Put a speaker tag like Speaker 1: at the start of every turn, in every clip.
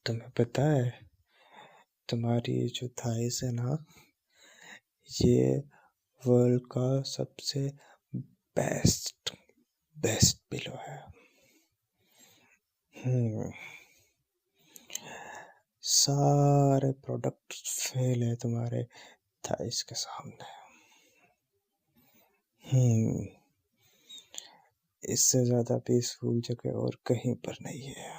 Speaker 1: तुम्हें पता है तुम्हारी ये जो थाइस है ना, ये वर्ल्ड का सबसे बेस्ट बेस्ट पिलो है। हम्म सारे प्रोडक्ट फेल है तुम्हारे थाइस के सामने। हम्म इससे ज्यादा पीसफुल जगह और कहीं पर नहीं है।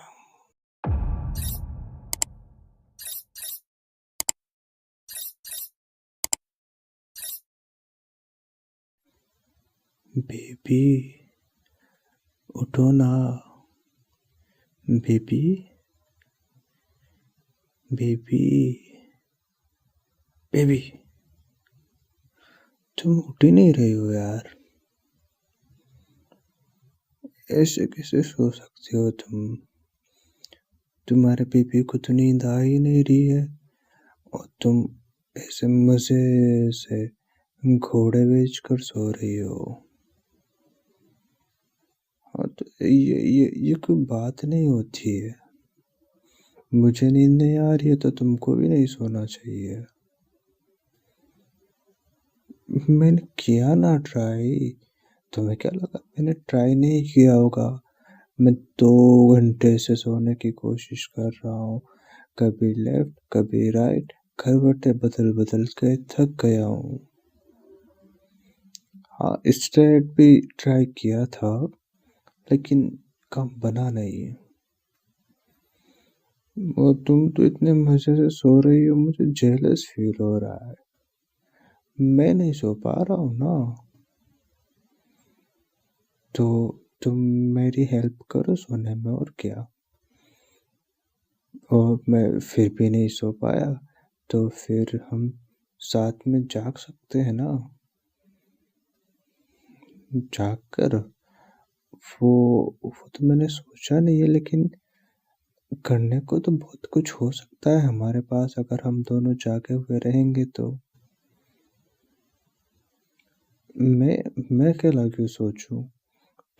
Speaker 1: बेबी उठो ना। बेबी बेबी बेबी तुम उठ ही नहीं रही हो यार। ऐसे कैसे सो सकते हो तुम? तुम्हारे बेबी को तो नींद आ ही नहीं रही है और तुम ऐसे मजे से घोड़े बेच कर सो रही हो। हाँ तो ये कोई बात नहीं होती है। मुझे नींद नहीं आ रही है तो तुमको भी नहीं सोना चाहिए। मैंने किया ना ट्राई। तुम्हें क्या लगा मैंने ट्राई नहीं किया होगा? मैं 2 घंटे से सोने की कोशिश कर रहा हूँ, कभी लेफ्ट कभी राइट, करवटें बदल बदल के थक गया हूँ। हाँ स्ट्रेट भी ट्राई किया था लेकिन काम बना नहीं। और तुम तो इतने मजे से सो रही हो, मुझे जेलस फील हो रहा है। मैं नहीं सो पा रहा हूँ ना। तो तुम मेरी हेल्प करो सोने में और क्या। और मैं फिर भी नहीं सो पाया तो फिर हम साथ में जाग सकते हैं ना। जाग कर वो वो तो मैंने सोचा नहीं है, लेकिन करने को तो बहुत कुछ हो सकता है हमारे पास अगर हम दोनों जागे हुए रहेंगे तो। मैं अकेला क्यों सोचूं?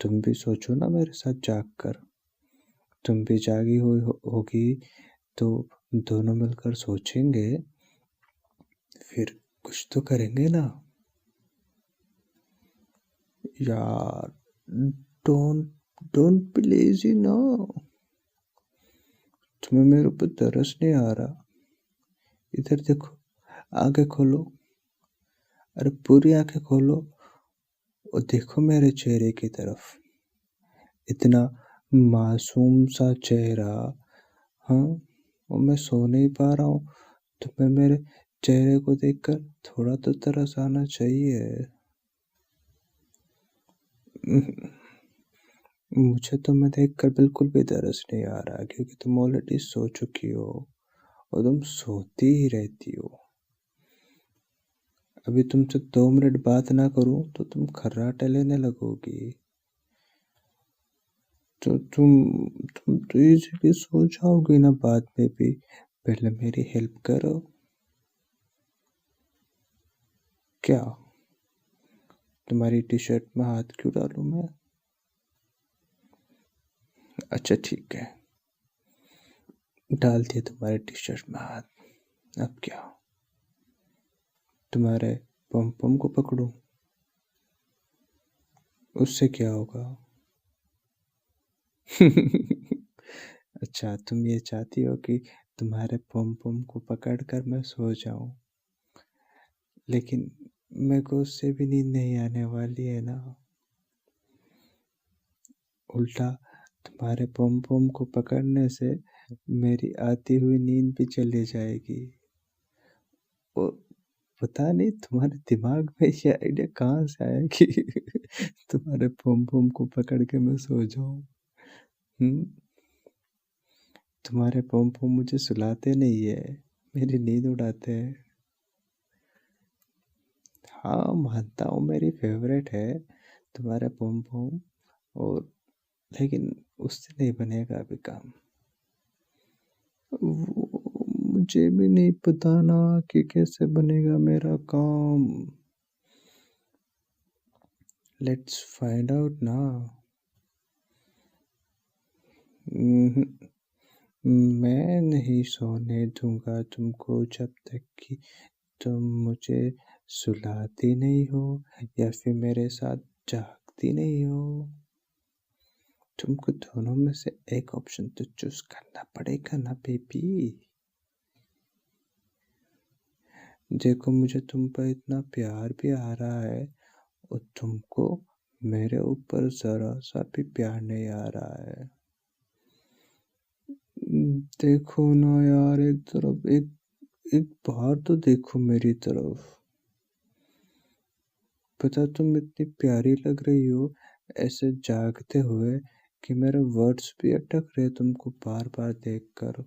Speaker 1: तुम भी सोचो ना मेरे साथ जाग कर। तुम भी जागी हुई होगी तो दोनों मिलकर सोचेंगे, फिर कुछ तो करेंगे ना। यार डोंट डोंट बी लेजी ना। तुम्हें मेरे ऊपर तरस नहीं आ रहा? इधर देखो, आंखें खोलो। अरे पूरी आंखें खोलो और देखो मेरे चेहरे की तरफ। इतना मासूम सा चेहरा। हाँ, और मैं सो नहीं पा रहा हूँ। तुम्हें मेरे चेहरे को देखकर थोड़ा तो तरस आना चाहिए। मुझे तुम्हें देखकर बिल्कुल भी तरस नहीं आ रहा क्योंकि तुम ऑलरेडी सो चुकी हो और तुम सोती ही रहती हो। अभी तुमसे 2 मिनट बात ना करूं तो तुम खर्राटे लेने लगोगी। तो तुम तो इजीली सो जाओगी ना बाद में भी। पहले मेरी हेल्प करो। क्या? तुम्हारी टी शर्ट में हाथ क्यों डालूं मैं? अच्छा ठीक है, डाल दिया तुम्हारे टी शर्ट में हाथ। अब क्या? तुम्हारे पम पम को पकड़ूं? उससे क्या होगा? अच्छा तुम ये चाहती हो कि तुम्हारे पम पम को पकड़ कर मैं सो जाऊं, लेकिन मेरे को उससे भी नींद नहीं आने वाली है ना। उल्टा तुम्हारे पम पम को पकड़ने से मेरी आती हुई नींद भी चली जाएगी। और पता नहीं तुम्हारे दिमाग में ये आइडिया कहाँ से आया कि तुम्हारे पम पम को पकड़ के मैं सो जाऊं। हम्म तुम्हारे पम पम मुझे सुलाते नहीं है, मेरी नींद उड़ाते हैं। हाँ मानता हूँ मेरी फेवरेट है तुम्हारे पम पम, और लेकिन उससे नहीं बनेगा अभी काम। वो मुझे भी नहीं पता ना कि कैसे बनेगा मेरा काम। लेट्स फाइंड आउट ना। हम्म, मैं नहीं सोने दूंगा तुमको जब तक कि तुम मुझे सुलाती नहीं हो या फिर मेरे साथ जागती नहीं हो। तुमको दोनों में से एक ऑप्शन तो चूज करना पड़ेगा ना बेबी। देखो मुझे तुम पर इतना प्यार भी आ रहा है और तुमको मेरे ऊपर जरा सा भी प्यार नहीं आ रहा है। देखो ना यार, एक तरफ एक एक बार तो देखो मेरी तरफ। पता तुम इतनी प्यारी लग रही हो ऐसे जागते हुए कि मेरे वर्ड्स भी अटक रहे तुमको बार बार देखकर।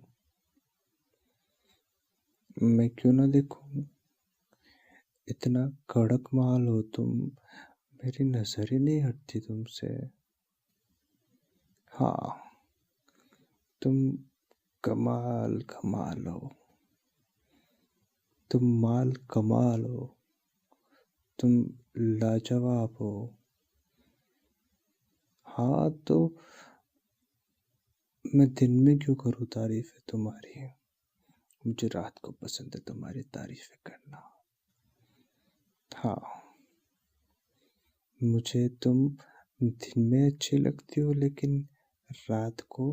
Speaker 1: मैं क्यों ना देखूं? इतना कड़क माल हो तुम, मेरी नजर ही नहीं हटती तुमसे। हाँ, तुम कमाल कमाल हो, तुम माल कमाल हो, तुम लाजवाब हो। हाँ तो मैं दिन में क्यों करूँ तारीफ है तुम्हारी? मुझे रात को पसंद है तुम्हारी तारीफें करना। हाँ, मुझे तुम दिन में अच्छी लगती हो लेकिन रात को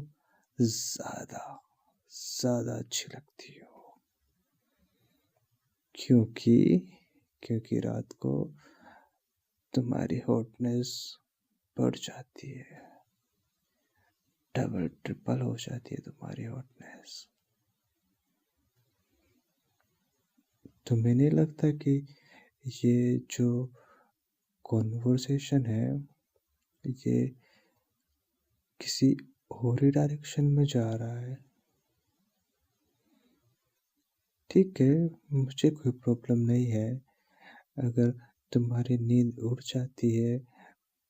Speaker 1: ज्यादा ज्यादा अच्छी लगती हो। क्योंकि क्योंकि रात को तुम्हारी हॉटनेस बढ़ जाती है, डबल ट्रिपल हो जाती है तुम्हारी हॉटनेस। तुम्हें नहीं लगता कि ये जो कॉन्वर्सेशन है ये किसी और ही डायरेक्शन में जा रहा है? ठीक है, मुझे कोई प्रॉब्लम नहीं है अगर तुम्हारी नींद उड़ जाती है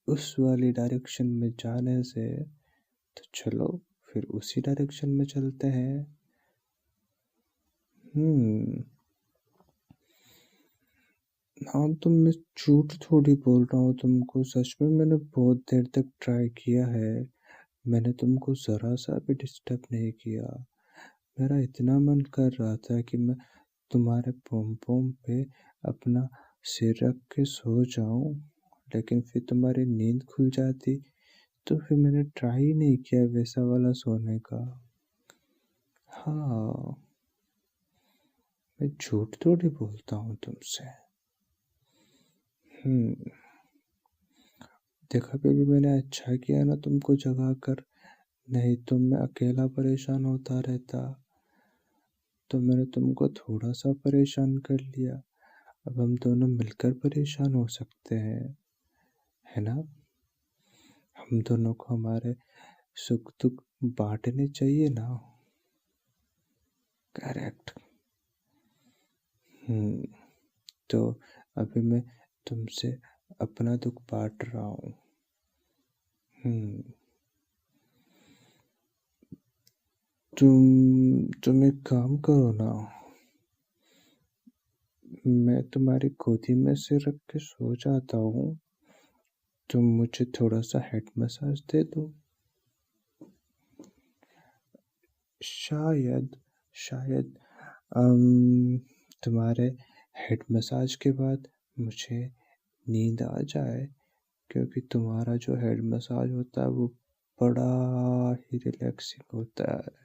Speaker 1: उस वाली डायरेक्शन में जाने से। तो चलो फिर उसी डायरेक्शन में चलते हैं। हम्म। हाँ तो मैं झूठ थोड़ी बोल रहा हूँ तुमको, सच में मैंने बहुत देर तक ट्राई किया है। मैंने तुमको जरा सा भी डिस्टर्ब नहीं किया। मेरा इतना मन कर रहा था कि मैं तुम्हारे पोम पोम पे अपना सिर रख के सो जाऊं, लेकिन फिर तुम्हारी नींद खुल जाती तो फिर मैंने ट्राई ही नहीं किया वैसा वाला सोने का। हाँ, मैं झूठ थोड़ी बोलता हूँ तुमसे। हम्म। देखा बेबी, मैंने अच्छा किया ना तुमको जगा कर, नहीं तो मैं अकेला परेशान होता रहता। तो मैंने तुमको थोड़ा सा परेशान कर लिया, अब हम दोनों मिलकर परेशान हो सकते हैं, है ना? हम दोनों को हमारे सुख दुख बांटने चाहिए ना। करेक्ट। हम्म। तो अभी मैं तुमसे अपना दुख बांट रहा हूँ। हम्म। तुम एक काम करो ना, मैं तुम्हारी गोदी में सिर रख के सो जाता हूँ, तुम मुझे थोड़ा सा हेड मसाज दे दो। शायद शायद तुम्हारे हेड मसाज के बाद मुझे नींद आ जाए, क्योंकि तुम्हारा जो हेड मसाज होता है वो बड़ा ही रिलैक्सिंग होता है।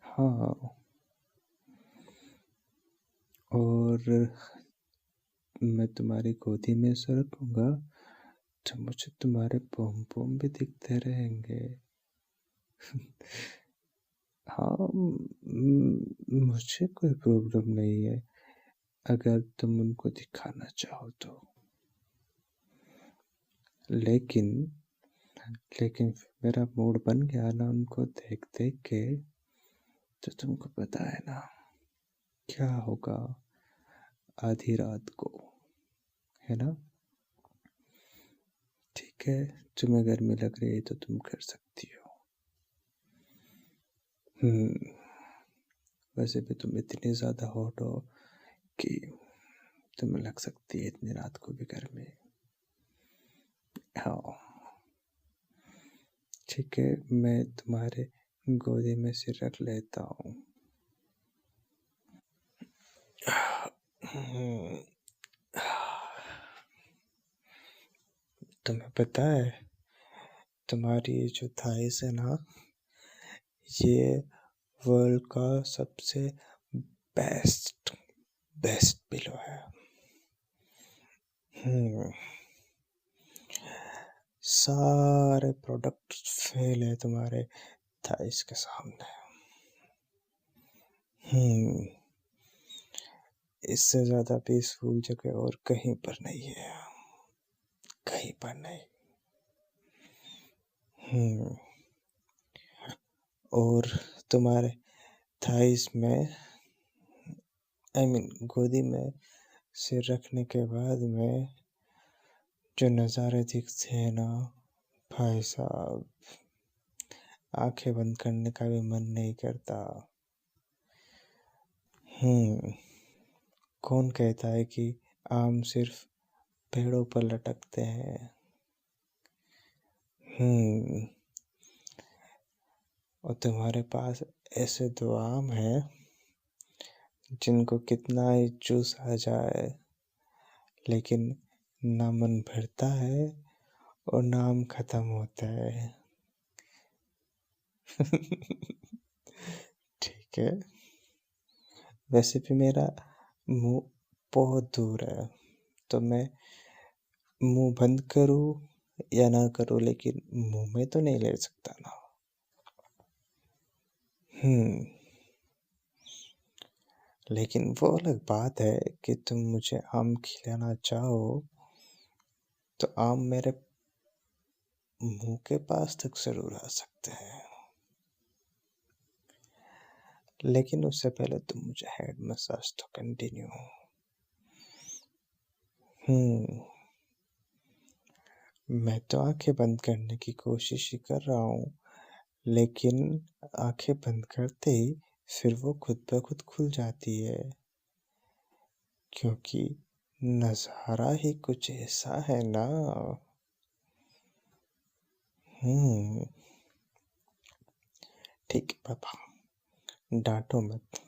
Speaker 1: हाँ, और मैं तुम्हारी गोदी में ऐसे रखूंगा तो मुझे तुम्हारे पोम पोम भी दिखते रहेंगे। हाँ, मुझे कोई प्रॉब्लम नहीं है अगर तुम उनको दिखाना चाहो तो। लेकिन लेकिन मेरा मूड बन गया ना उनको देख देख के, तो तुमको पता है ना क्या होगा आधी रात को, है ना? ठीक है, तुम्हें गर्मी लग रही है तो तुम कर सकती हो। हम्म। वैसे भी तुम इतनी ज़्यादा हॉट हो कि तुम्हें लग सकती है इतनी रात को भी गर्मी। हाँ, ठीक है, मैं तुम्हारे गोदी में सिर रख लेता हूँ। तुम्हें पता है, तुम्हारी ये जो थाइस है ना, ये वर्ल्ड का सबसे बेस्ट बेस्ट पिलो है। सारे प्रोडक्ट फेल है तुम्हारे थाइस के सामने। इससे ज्यादा पीसफुल जगह और कहीं पर नहीं है, कहीं पर नहीं। और तुम्हारे थाइस में, गोदी में सिर रखने के बाद में जो नज़ारे दिखते हैं ना, भाई साहब, आंखें बंद करने का भी मन नहीं करता। कौन कहता है कि आम सिर्फ पेड़ों पर लटकते हैं? और तुम्हारे पास ऐसे दो आम हैं जिनको कितना ही चूसा जाए, लेकिन ना मन भरता है और ना आम खत्म होता है। ठीक है, वैसे भी मेरा मुंह बहुत दूर है, तो मैं मुंह बंद करूँ या ना करूँ, लेकिन मुंह में तो नहीं ले सकता ना। लेकिन वो अलग बात है कि तुम मुझे आम खिलाना चाहो तो आम मेरे मुंह के पास तक जरूर आ सकते हैं, लेकिन उससे पहले तुम मुझे हेड मसाज तो कंटिन्यू। मैं तो आंखें बंद करने की कोशिश ही कर रहा हूँ, लेकिन आंखें बंद करते ही फिर वो खुद ब खुद खुल जाती है, क्योंकि नजारा ही कुछ ऐसा है ना। ठीक है पापा, डांटो मत।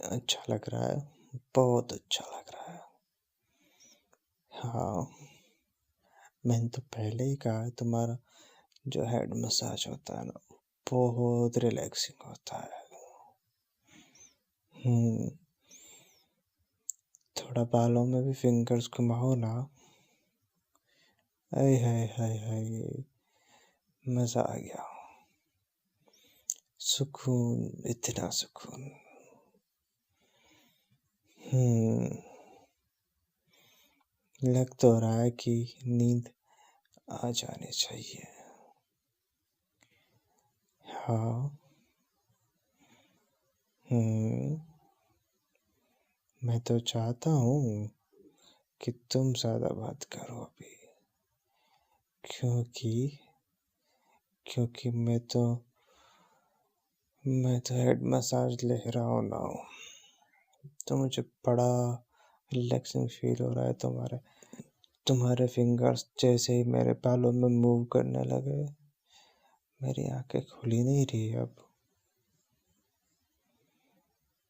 Speaker 1: अच्छा लग रहा है, बहुत अच्छा लग रहा है। हाँ, मैंने तो पहले ही कहा है, तुम्हारा जो हेड मसाज होता है ना, बहुत रिलैक्सिंग होता है। थोड़ा बालों में भी फिंगर्स घुमाओ ना। हाय हाय हाय हाय, मजा आ गया, सुकून, इतना सुकून। लग तो रहा है कि नींद आ जानी चाहिए। हाँ। मैं तो चाहता हूँ कि तुम ज्यादा बात करो अभी, क्योंकि क्योंकि मैं तो हेड मसाज ले रहा हूँ ना, तो मुझे बड़ा रिलैक्सिंग फील हो रहा है। तुम्हारे फिंगर्स जैसे ही मेरे बालों में मूव करने लगे, मेरी आंखें खुल ही नहीं रही अब।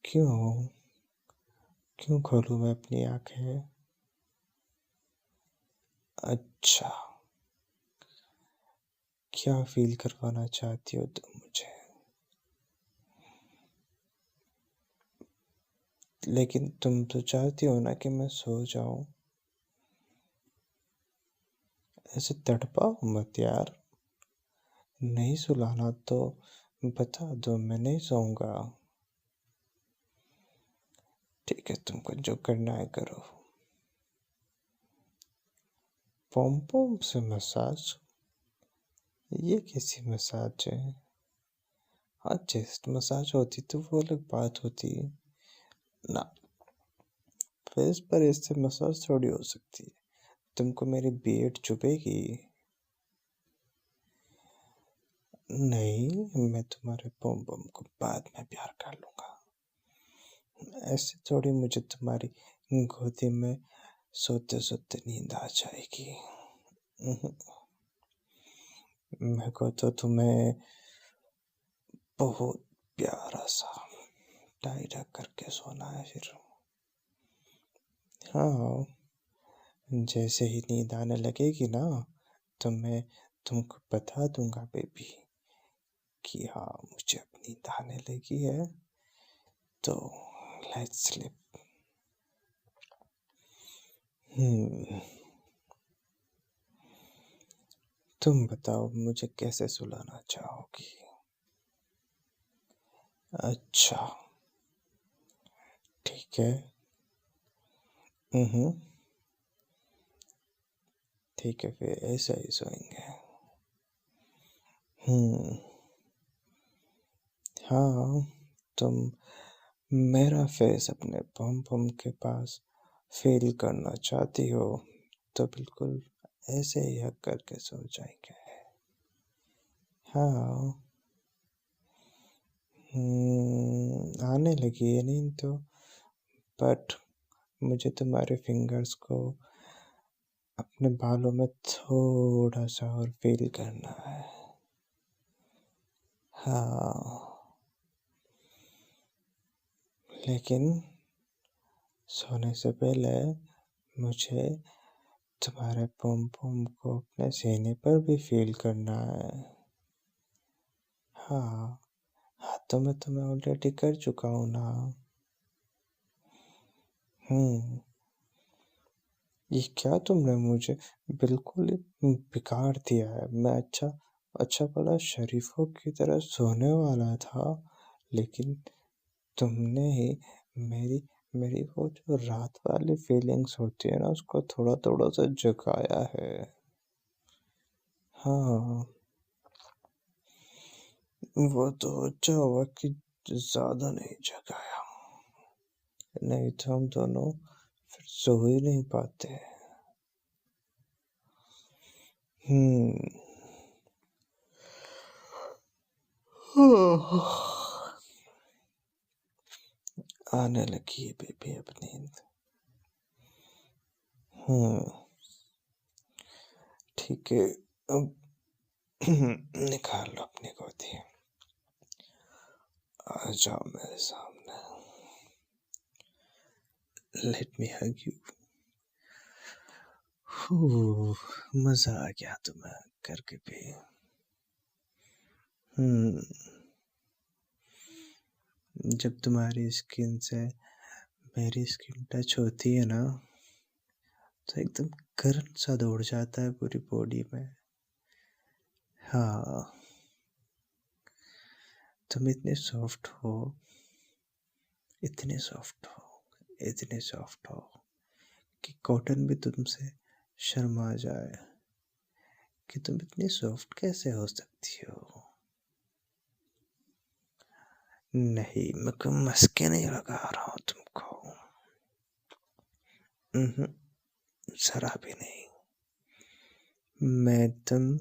Speaker 1: क्यों क्यों खोलूं मैं अपनी आंखें? अच्छा, क्या फील करवाना चाहती हो तुम मुझे? लेकिन तुम तो चाहती हो ना कि मैं सो जाऊं। ऐसे तड़पाओ मत यार, नहीं सुलाना तो बता दो, मैं नहीं सोऊंगा। ठीक है, तुमको जो करना है करो। पॉम पॉम से मसाज? ये कैसी मसाज है? हाँ, चेस्ट मसाज होती तो वो अलग बात होती ना, फेस पर इससे मसाज थोड़ी हो सकती है। तुमको मेरी बीएड चुभेगी? नहीं, मैं तुम्हारे पॉम पॉम को बाद में प्यार कर लूंगा। ऐसे थोड़ी मुझे तुम्हारी गोदी में सोते सोते नींद आ जाएगी। मेरे को तो तुम्हें बहुत प्यारा सा टाई रख करके सोना है फिर। हाँ, जैसे ही नींद आने लगेगी ना तो मैं तुमको बता दूंगा बेबी कि हाँ मुझे अब नींद आने लगी है, तो लेट्स स्लीप। तुम बताओ मुझे कैसे सुलाना चाहोगी? अच्छा, ठीक है। हम्म, ठीक है, फिर ऐसा ही सोएंगे। हम्म, हाँ, तुम मेरा फेस अपने पम पम के पास फील करना चाहती हो तो बिल्कुल ऐसे ही हक करके सो जाएंगे। हाँ। आने लगी है नींद तो, बट मुझे तुम्हारे फिंगर्स को अपने बालों में थोड़ा सा और फील करना है। हाँ, लेकिन सोने से पहले मुझे तुम्हारे पम पम को अपने सीने पर भी फील करना है। हाँ, हाथों में तो मैं ऑलरेडी कर चुका हूँ ना। हम्म, ये क्या तुमने मुझे बिल्कुल ही बिगाड़ दिया है। मैं अच्छा अच्छा भला शरीफों की तरह सोने वाला था, लेकिन तुमने ही मेरी मेरी वो जो रात वाली फीलिंग्स होती है ना उसको थोड़ा थोड़ा सा जगाया है। हाँ, वो तो अच्छा हुआ कि ज्यादा नहीं जगाया, नहीं तो हम दोनों फिर सो ही नहीं पाते। हम्म। आने लगी है बेबी अब नींद। हम्म, ठीक है, अब निकाल लो अपनी गोदी, आ जाओ मेरे सामने, लेट मी हग यू। मजा आ गया तुम्हें करके भी। हम्म, जब तुम्हारी स्किन से मेरी स्किन टच होती है ना तो एकदम करंट सा दौड़ जाता है पूरी बॉडी में। हाँ, तुम इतने सॉफ्ट हो, इतने सॉफ्ट हो, इतने सॉफ्ट हो कि कॉटन भी तुमसे शर्मा जाए कि तुम इतनी सॉफ्ट कैसे हो सकती हो। नहीं, मैं कोई मस्के नहीं लगा रहा हूँ तुमको। जरा भी नहीं, मैं एकदम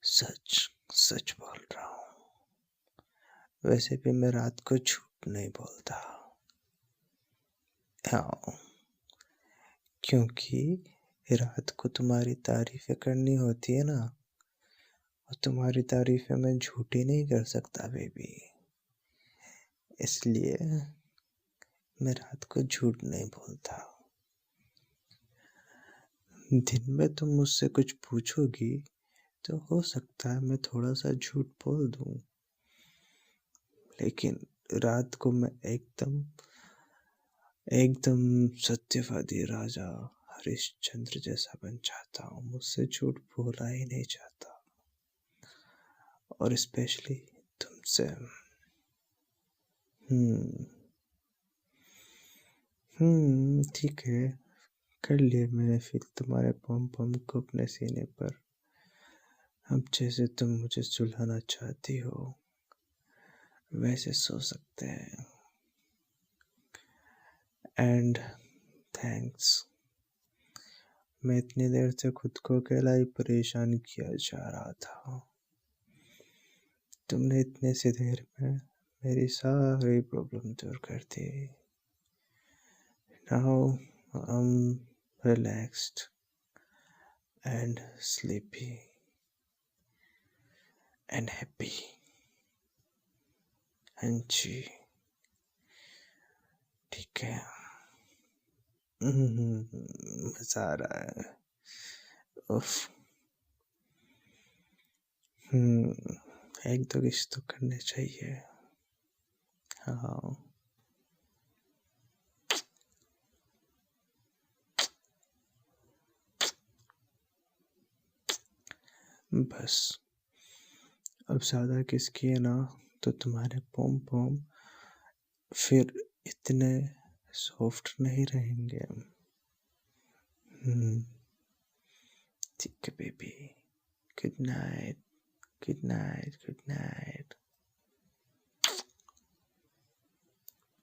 Speaker 1: सच सच बोल रहा हूँ। वैसे भी मैं रात को झूठ नहीं बोलता। हाँ, क्योंकि रात को तुम्हारी तारीफें करनी होती है ना, और तुम्हारी तारीफें मैं झूठी नहीं कर सकता बेबी, इसलिए मैं रात को झूठ नहीं बोलता। दिन में तुम मुझसे कुछ पूछोगी तो हो सकता है मैं थोड़ा सा झूठ बोल दूं, लेकिन रात को मैं एकदम एकदम सत्यवादी राजा हरिश्चंद्र जैसा बन जाता हूँ। मुझसे झूठ बोला ही नहीं जाता, और स्पेशली तुमसे। हम्म, ठीक है, कर लिए मैंने फिर तुम्हारे पम पम को अपने सीने पर। अब जैसे तुम मुझे सुलाना चाहती हो वैसे सो सकते हैं। एंड थैंक्स, मैं इतनी देर से खुद को अकेला ही परेशान किया जा रहा था। तुमने इतने से देर में मेरी सारी प्रॉब्लम दूर कर दी। Now I am relaxed and sleepy. And happy. हाँ जी, ठीक है। मजा आ रहा है। उफ। एक दो किस तो करने चाहिए। हाँ। बस अब ज्यादा किस किए ना तो तुम्हारे पोम पोम फिर इतने सॉफ्ट नहीं रहेंगे। हम्म, ठीक है baby. Good night, good night, good night.